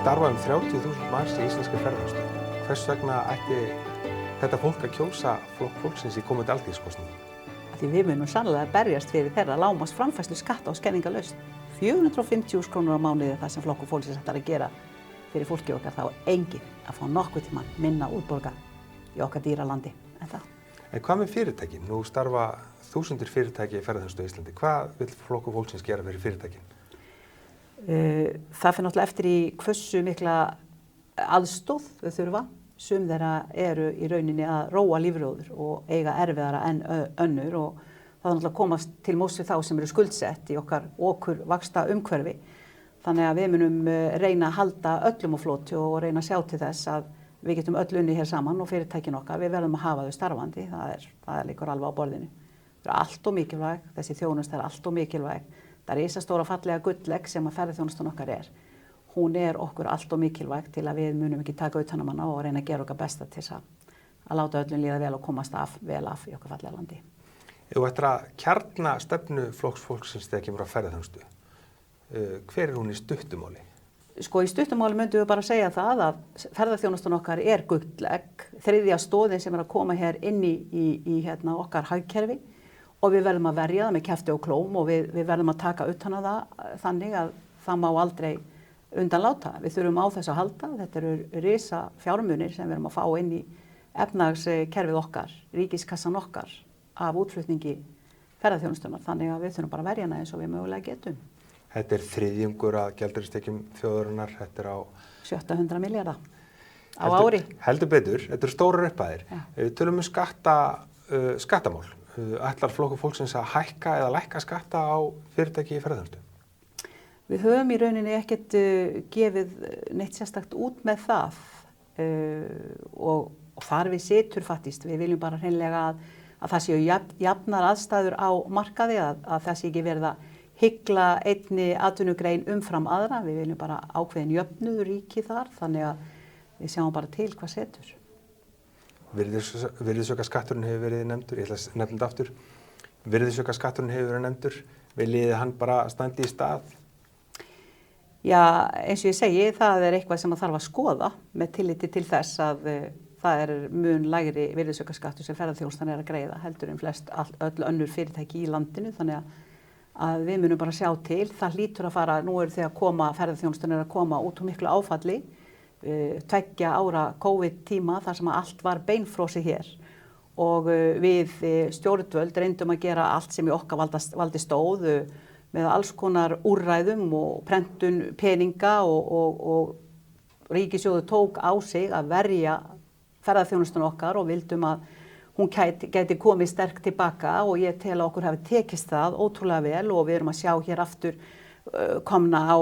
starfa 30.000 manns í íslenskri ferðaþjónustu. Hvers vegna ætti þetta fólk að kjósa Flokk fólksins í komandi alþingiskosningum? Því við munum sannlega berjast fyrir þeirra lágmarks framfærslu skatta og skenningalaust. 450.000 krónur á mánuði það sem Flokkur fólksins ætlar að gera fyrir fólki okkar, þá enginn að fá nokkuð tímann minna útborga í okkar dýra landi en það. En hvað með fyrirtækin? Nú starfa þúsundir fyrirtæki í ferðaþjónustu á Íslandi. Hvað vill Flokkur fólksins gera fyrir fyrirtækin? Það fer náttúrulega eftir í hversu mikla aðstoð þau þurfa. Sum þeirra eru í rauninni að róa lífróður og eiga erfiðara en önnur og það er náttúrulega komast til móts við þá sem eru skuldsett í okkar vaxta umhverfi. Þannig að við munum reyna að halda öllum á floti og reyna að sjá til þess að við getum öll unnið hér saman og fyrirtækin okkar, við verðum að hafa þau starfandi, það liggur alveg á borðinu. Það er allt og mikilvæg, þessi þjónusta er allt og mikilvæg. Það er risastóra fallega gullegg sem að ferðaþjónustan okkar er. Hún er okkur allt og mikilvæg til að við munum ekki taka utan um hana og reyna að gera okkar besta til að láta öllum líða vel og komast vel af í okkar fallega landi. Ef þú ættir að kjarna stefnu Flokks fólksins þegar kemur að ferðaþjónustu, hver er hún í stuttumáli? Sko í stuttumáli myndum við bara segja það að ferðaþjónustan okkar er gullegg, þriðja stoðin sem er að koma hér inn í okkar hagkerfi og við verðum að verja það með kjafti og klóm og við verðum að taka utan að það þannig að það má aldrei undanláta. Við þurfum á þess að halda, þetta eru risa fjármunir sem við erum að fá inn í efnahagskerfið okkar, ríkiskassan okkar af útflutningi ferðaþjónustunar, þannig að við þurfum bara að verja hana eins og við mögulega getum. Þetta er þriðjungur að gjaldeyristekjum þjóðarinnar, þetta er á 700 milljarða á ári. Heldur betur, þetta eru stórar upphæðir. Við tölum skattamál. Ætlar Flokkur fólksins að hækka eða lækka skatta á fyrirtæki í ferðaþjónustu? Við höfum í rauninni ekkert gefið neitt sérstakt út með það og þar við situr fattist. Við viljum bara hreinlega að það séu jafnar aðstæður á markaði, að það sé ekki verið að hygla einni atvinnugrein umfram aðra. Við viljum bara ákveðin jöfnuður ríki þar, þannig að við sjáum bara til hvað setur. Virðisaukaskatturinn hefur verið nefndur, ég ætla að nefna þetta aftur. Virðisaukaskatturinn hefur verið nefndur, viljiði hann bara standi í stað? Já, eins og ég segi, það er eitthvað sem þarf að skoða með tilliti til þess að það er mun lægri virðisaukaskattur sem ferðaþjónustan er að greiða heldur en flest öll önnur fyrirtæki í landinu, þannig að við munum bara sjá til. Það hlýtur að fara, nú eru þegar ferðaþjónustan er að koma út úr miklu áfalli, 2 ára COVID-tíma þar sem allt var beinfrosið hér og við stjórnvöld reyndum að gera allt sem í okkar valdi stóð með alls konar úrræðum og prentun peninga og ríkissjóður tók á sig að verja ferðaþjónustuna okkar og vildum að hún gæti komið sterk tilbaka og ég tel að okkur hafi tekist það ótrúlega vel og við erum að sjá hér aftur komna á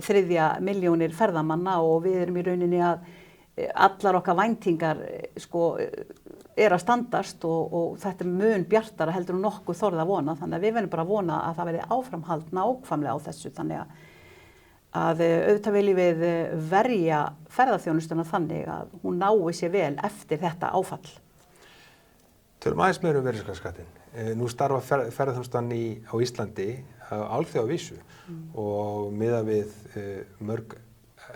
3 milljónir ferðamanna og við erum í rauninni að allar okkar væntingar er að standast og þetta er mun bjartara heldur en nokkuð þorði að vona, þannig að við verðum bara að vona að það verði áframhald nákvæmlega á þessu, þannig að auðvitað viljum við verja ferðaþjónustuna þannig að hún nái sér vel eftir þetta áfall. Tölum aðeins meira virðisaukaskattinn. Nú starfa ferðaþjónustan á Íslandi á alþjóðavísu og miðað við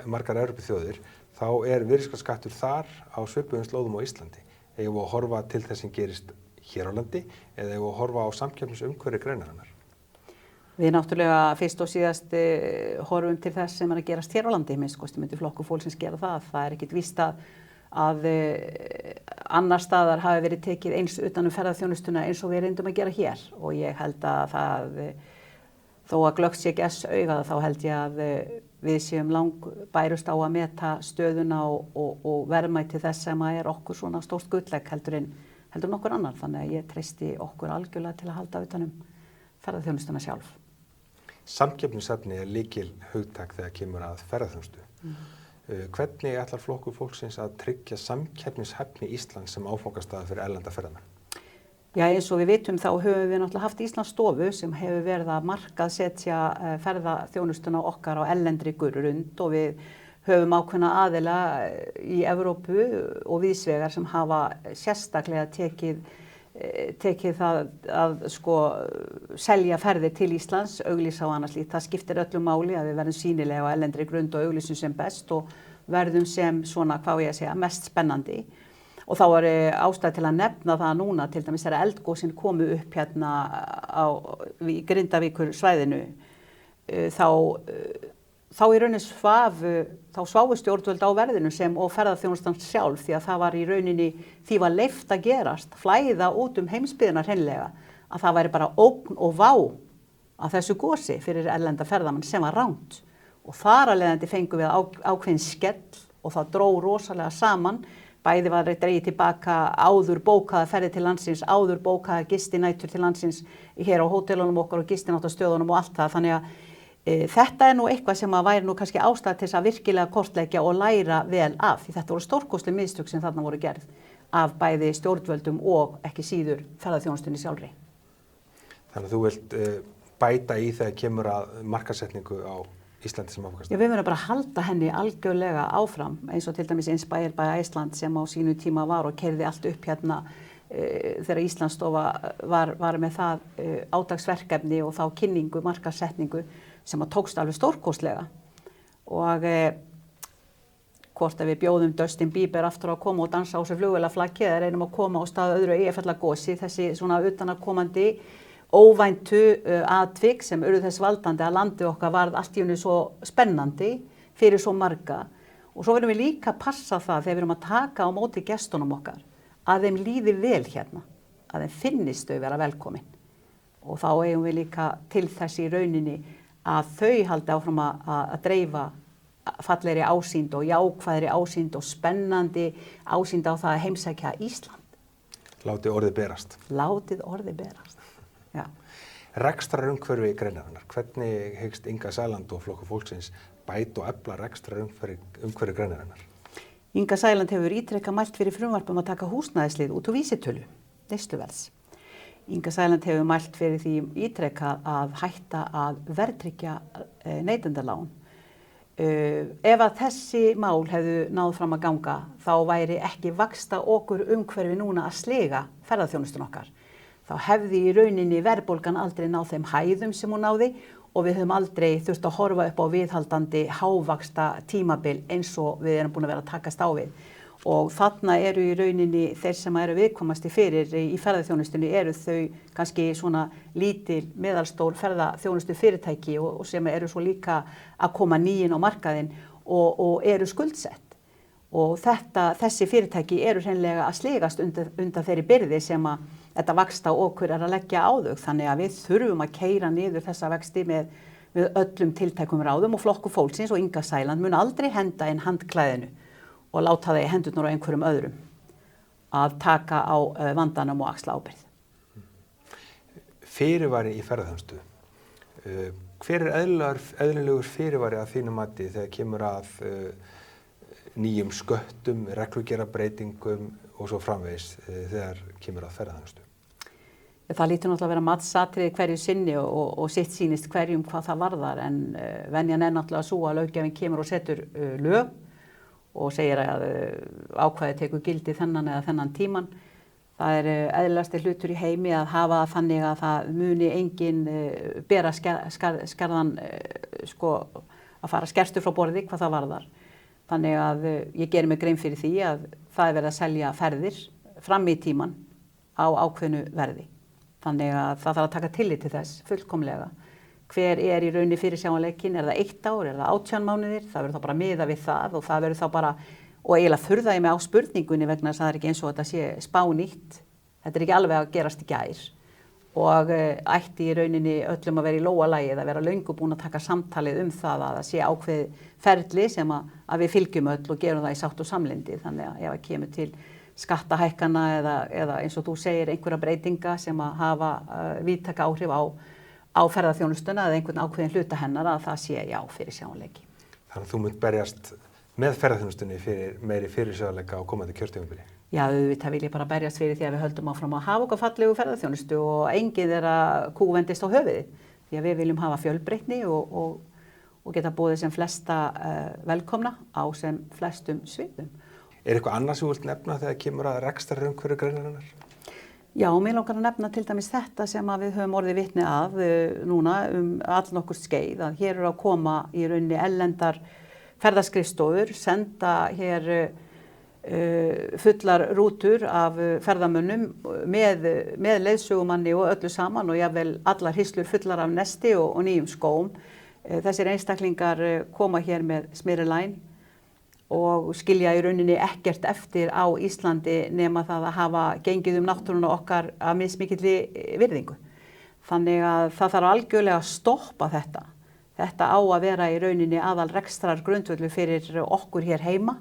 margar Evrópuþjóðir, þá er virðisaukaskattur þar á svipuðum slóðum á Íslandi. Eigum við að horfa til þess sem gerist hér á landi eða eigum við að horfa á samkeppnisumhverfi greinarinnar? Við náttúrulega fyrst og síðast horfum til þess sem er að gerast hér á landi, minnst kosti myndi Flokkur fólksins gera það. Það er ekkit víst að annar staðar hafi verið tekið eins utan ferðaþjónustuna eins og við reyndum að gera hér og ég held að það, þó að glöggt sé ekki auga þá held ég að við séum langbærust á að meta stöðuna og verðmæti þess sem er okkur svona stórt gullegg heldur nokkur annar, þannig að ég treysti okkur algjörlega til að halda utan ferðaþjónustuna sjálf. Samkeppnishæfni er lykil hugtak þegar kemur að ferðaþjónustu. Hvernig ætlar Flokkur fólksins að tryggja samkeppnishæfni Íslands sem áfangastaður fyrir erlenda ferðamenn? Já, eins og við vitum þá höfum við náttúrulega haft Íslandsstofu sem hefur verið að markaðsetja ferðaþjónustuna okkar á erlendri grund og við höfum ákveðna aðila í Evrópu og víðsvegar sem hafa sérstaklega tekið tekið það að sko selja ferðir til Íslands, auglýsa og annars líkt. Það skiptir öllu máli að við verðum sýnilega á erlendri grund og auglýsum sem best og verðum sem svona, hvað ég að segja, mest spennandi. Og þá er ástæða til að nefna það núna, til dæmis þegar eldgosin komu upp hérna í Grindavíkur svæðinu, þá í rauninni sváfu stjórnvöld á verðinu sem og ferðaþjónustan sjálf því að það var í rauninni, því var leyft að gerast, flæða út heimsbyggðina hreinlega, að það væri bara ógn og vá að þessu gosi fyrir erlenda ferðamenn sem var rangt. Og þar að leiðandi fengum við ákveðin skell og það dró rosalega saman, bæði var dregið tilbaka áður bókaða ferðir til landsins, áður bókaða gistinætur til landsins hér á hótelunum okkar og gistináttastöðunum og allt það, þannig að þetta nú eitthvað sem væri nú kannski ástæða til þess að virkilega kortleggja og læra vel af, því þetta voru stórkostleg mistök sem þarna voru gerð af bæði stjórnvöldum og ekki síður ferðaþjónustunni sjálfri. Þannig að þú vilt bæta í þegar kemur að markaðssetningu á Íslandi sem áfangastað? Já, við verðum bara að halda henni algjörlega áfram, eins og til dæmis Inspired by Iceland sem á sínu tíma var og keyrði allt upp hérna þegar Íslandsstofa var með það átaksverkefni og þá kynningu, markaðssetningu sem að tókst alveg stórkostlega og hvort að við bjóðum Justin Bieber aftur að koma og dansa á þessu flugvélaflaggi eða reynum að koma á stað öðru Eyjafjallagosi, þessi svona utanakomandi óvæntu atvik sem urðu þess valdandi að landið okkar varð allt í einu svo spennandi fyrir svo marga og svo verðum við líka að passa það þegar við erum að taka á móti gestunum okkar að þeim líði vel hérna, að þeim finnist þau vera velkomin og þá eigum við líka til þess í rauninni að þau haldi áfram að dreifa fallegri ásýnd og jákvæðri ásýnd og spennandi ásýnd á það að heimsækja Ísland. Látið orðið berast. Látið orðið berast, já. Rekstrarumhverfi greinarinnar. Hvernig hyggst Inga Sæland og Flokkur fólksins bæta og efla rekstrarumhverfi greinarinnar? Inga Sæland hefur ítrekað mælt fyrir frumvarp að taka húsnæðislið út úr vísitölu, neysluverðs. Inga Sæland hefur mælt fyrir því ítrekað að hætta að verðtryggja neytendalán. Ef að þessi mál hefðu náð fram að ganga, þá væri ekki vaxta okkur umhverfi núna að sliga ferðaþjónustun okkar. Þá hefði í rauninni verðbólgan aldrei náð þeim hæðum sem hún náði og við höfum aldrei þurft að horfa upp á viðhaldandi hávaxta tímabil eins og við erum búin að vera að takast á við. Og þarna eru í rauninni þeir sem eru viðkomasti fyrir í ferðaþjónustunni eru þau kannski svona lítil meðalstór ferðaþjónustu fyrirtæki og sem eru svo líka að koma nýinn á markaðinn og eru skuldsett. Og þessi fyrirtæki eru hreinlega að sligast undan þeirri byrði sem að þetta vaxta okkur að leggja á þau. Þannig að við þurfum að keyra niður þessa vexti með öllum tiltækum ráðum og Flokkur fólksins og Inga Sæland mun aldrei henda inn handklæðinu og láta það í hendurnar á einhverjum öðrum að taka á vandanum og axla ábyrgð. Fyrirvari í ferðaþjónustu. Hver eðlilegur fyrirvari að þínu mati þegar kemur að nýjum sköttum, reglugerðarbreytingum og svo framvegis þegar kemur að ferðaþjónustu? Það lítur náttúrulega að vera matsatriði hverju sinni og sitt sýnist hverjum hvað það varðar en venjan náttúrulega svo að löggjafinn kemur og setur lög og segir að ákvæði tekur gildi þennan eða þennan tíman. Það er eðlilegasti hlutur í heimi að hafa þannig að það muni engin bera skerðan að fara skerstur frá borði hvað það varðar. Þannig að ég geri mig grein fyrir því að það er verið að selja ferðir fram í tíman á ákveðnu verði. Þannig að það þarf að taka tillit til þess fullkomlega. Hver er í rauninni fyrirsjáanleikinn? Er það 1 ár? Er það 18 mánuðir? Það verður þá bara miða við það og það verður þá bara, og eiginlega furða ég mig á spurningunni vegna þess að það er ekki eins og þetta sé spánýtt. Þetta er ekki alveg að gerast í gær og ætti í rauninni öllum að vera í lóalagið, að vera löngu búin að taka samtalið það að það sé ákveðið ferli sem að við fylgjum öll og gerum það í sátt og samlyndi. Þannig að ef það kemur til skattahækkana eða eins og þú segir einhverja breytinga sem að hafa víðtæka áhrif á ferðaþjónustuna eða einhvern ákveðin hluta hennar að það sé já fyrirsjáanleiki. Þannig að þú munt berjast með ferðaþjónustunni fyrir meiri fyrirsjáanleika á komandi kjörtímabili? Já, auðvitað vil ég bara berjast fyrir því að við höldum áfram að hafa okkar fallegu ferðaþjónustu og enginn þeirra kúvendist á höfuðið. Því að við viljum hafa fjölbreytni og geta boðið sem flesta velkomna á sem flestum sviðum. Er eitthvað annað sem þú vilt nefna þegar kemur að rekstrarumhverfi greinarinnar? Já, mér langar að nefna til dæmis þetta sem að við höfum orðið vitni af núna allnokkurt skeið, að hér eru að koma í rauninni erlendar ferðaskrifstofur, senda hér fullar rútur af ferðamönnum með leiðsögumanni og öllu saman og jafnvel allar hyslur fullar af nesti og nýjum skóm. Þessir einstaklingar koma hér með Smyril og skilja í rauninni ekkert eftir á Íslandi nema það að hafa gengið náttúruna okkar af mismikilli virðingu. Þannig að það þarf algjörlega að stoppa þetta. Þetta á að vera í rauninni aðal rekstrar grundvöldu fyrir okkur hér heima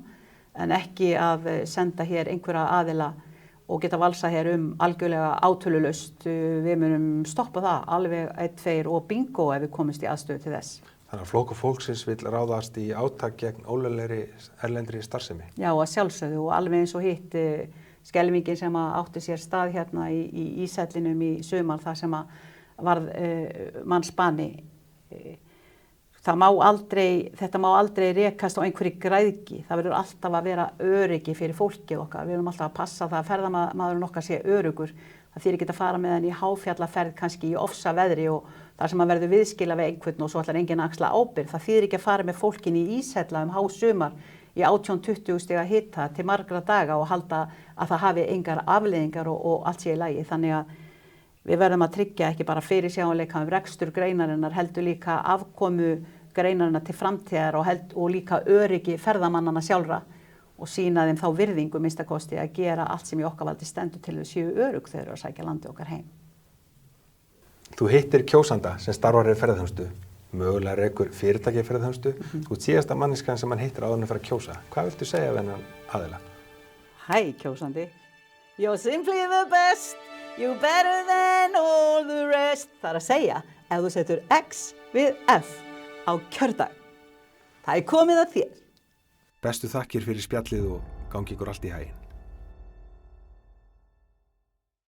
en ekki að senda hér einhverja aðila og geta valsa hér algjörlega átölulaust. Við munum stoppa það alveg 1, 2 og bingo ef við komumst í aðstöðu til þess. Þannig að Flokkur fólksins vill ráðast í átak gegn ólöglegri erlendri starfsemi. Já, að sjálfsögðu og alveg eins og hitt skelfingin sem átti sér stað hérna í íshellinum í sumar þar sem varð mannsbani. Þetta má aldrei rekast á einhverju græðgi. Það verður alltaf að vera öryggi fyrir fólkið okkar. Við erum alltaf að passa það að ferðamaðurinn okkar sé öruggur. Það þýðir ekki að fara með hann í háfjallaferð kannski í ofsa veðri og þar sem hann verður viðskila við einhvern og svo ætlar enginn að axla ábyrgð. Það þýðir ekki að fara með fólkin í íshella hásumar í 18-20 stiga hita til margra daga og halda að það hafi engar afleiðingar og allt sé í lagi. Þannig að við verðum að tryggja ekki bara fyrirsjáanleika rekstur greinarinnar, heldur líka afkomu greinarinnar til framtíðar og líka öryggi ferðamannanna sjálfra og sýna þeim þá virðingu minnstakosti að gera allt sem í okkar valdi stendur til við séu örugg þegar að sækja landi okkar heim. Þú hittir kjósanda sem starfar í ferðaþjónustu, mögulega rekur fyrirtæki í ferðaþjónustu. Þú ert síðasta manneskan sem hann hittir áður en að fara að kjósa. Hvað viltu segja við þennan aðila? Hæ kjósandi, you're simply the best, you're better than all the rest. Það er að segja ef þú setur X við F á kjördag. Það er komið að þér. Bestu þakkir fyrir spjallið og gangi ykkur allt í haginn.